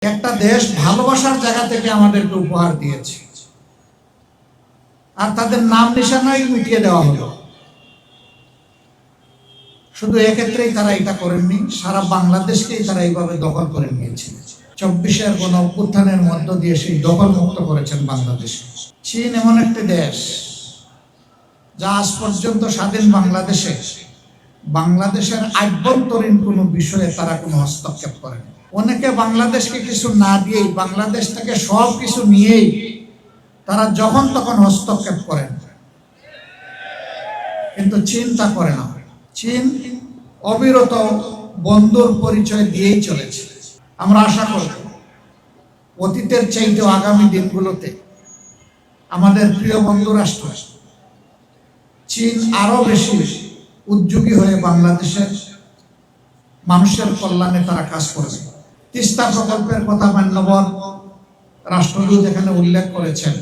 একটা দেশ ভালোবাসার জায়গা থেকে আমাদেরকে উপহার দিয়েছে, আর তাদের নাম নিশানাই মিটিয়ে দেওয়া হলো। শুধু এক্ষেত্রেই তারা এটা করেননি, সারা বাংলাদেশকেই তারা এইভাবে দখল করে নিয়েছিল। 24-এর গণ অভ্যুত্থানের মধ্য দিয়ে সেই দখল মুক্ত করেছেন বাংলাদেশ। চীন এমন একটি দেশ যা আজ পর্যন্ত স্বাধীন বাংলাদেশের আভ্যন্তরীণ কোনো বিষয়ে তারা কোনো হস্তক্ষেপ করেনি। অনেকে বাংলাদেশকে কিছু না দিয়েই, বাংলাদেশ থেকে সব কিছু নিয়েই তারা যখন তখন হস্তক্ষেপ করেন, কিন্তু চীন তা করে না। চীন অবিরত বন্ধুর পরিচয় দিয়েই চলেছে। আমরা আশা করব অতীতের চাইতেও আগামী দিনগুলোতে আমাদের প্রিয় বন্ধু রাষ্ট্র চীন আরো বেশি উদ্যোগী হয়ে বাংলাদেশের মানুষের কল্যাণে তারা কাজ করবে। তিস্তা প্রকল্পের কথা মান্যবর রাষ্ট্রদূত এখানে উল্লেখ করেছেন।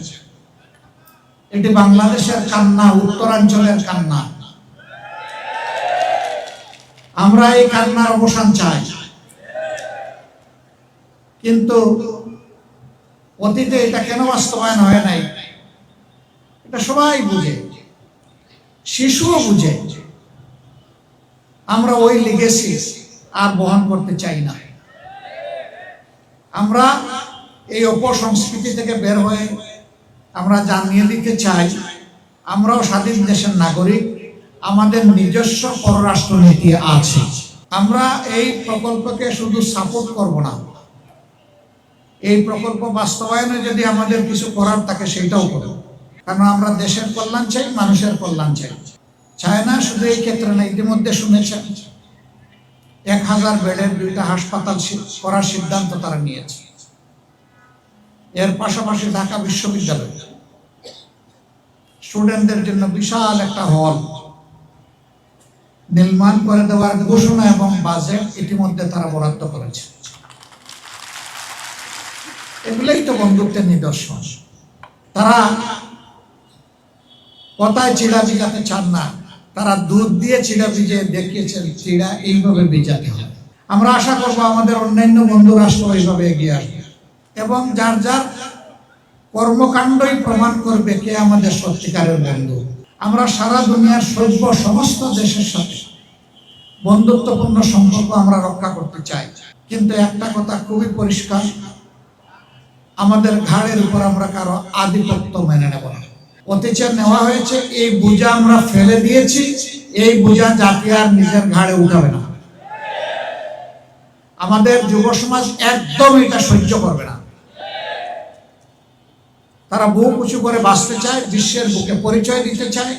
এটি বাংলাদেশের কান্না, উত্তরাঞ্চলের কান্না। আমরা এই কান্নার অবসান চাই, কিন্তু অতীতে এটা কেন বাস্তবায়ন হয় নাই এটা সবাই বুঝে, শিশুও বুঝে। আমরা ওই লিগেসি আর বহন করতে চাই না। আমরা এই অপসংস্কৃতি থেকে বের হয়ে আমরা জানিয়ে দিতে চাই আমরাও স্বাধীন দেশের নাগরিক, আমাদের নিজস্ব পররাষ্ট্র নীতি আছে। আমরা এই প্রকল্পকে শুধু সাপোর্ট করব না, এই প্রকল্প বাস্তবায়নে যদি আমাদের কিছু করার থাকে সেটাও করব, কারণ আমরা দেশের কল্যাণ চাই, মানুষের কল্যাণ চাই না। শুধু এই ক্ষেত্রে না, ইতিমধ্যে শুনেছেন 1000 বেডের 2টা হাসপাতাল করার সিদ্ধান্ত তারা নিয়েছে। এর পাশাপাশি ঢাকা বিশ্ববিদ্যালয় স্টুডেন্টদের জন্য বিশাল একটা হল নির্মাণ করে দেওয়ার ঘোষণা এবং বাজেট ইতিমধ্যে তারা বরাদ্দ করেছে। এগুলোই তো বন্ধুত্বের নিদর্শন। তারা কথায় চিড়া ভিজাতে চান না, তারা দুধ দিয়ে চিড়া ভিজিয়ে দেখিয়েছেন চিড়া এইভাবে ভিজাতে হয়। আমরা আশা করব আমাদের অন্যান্য বন্ধু রাষ্ট্র এইভাবে এগিয়ে আসবে এবং যার যার কর্মকাণ্ডই প্রমাণ করবে কে আমাদের সত্যিকারের বন্ধু। আমরা সারা দুনিয়ার সভ্য সমস্ত দেশের সাথে বন্ধুত্বপূর্ণ সম্পর্ক আমরা রক্ষা করতে চাই, কিন্তু একটা কথা খুবই পরিষ্কার, আমাদের ঘাড়ের উপর আমরা কারো আধিপত্য মেনে নেব না। অত্যাচার নেওয়া হয়েছে, এই বোঝা আমরা ফেলে দিয়েছি, এই বোঝা জাতি আর নিজের ঘাড়ে উঠাবে না। আমাদের যুব সমাজ একদম এটা সহ্য করবে না। তারা বুক উঁচু করে বাঁচতে চায়, বিশ্বের বুকে পরিচয় দিতে চায়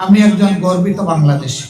আমি একজন গর্বিত বাংলাদেশী।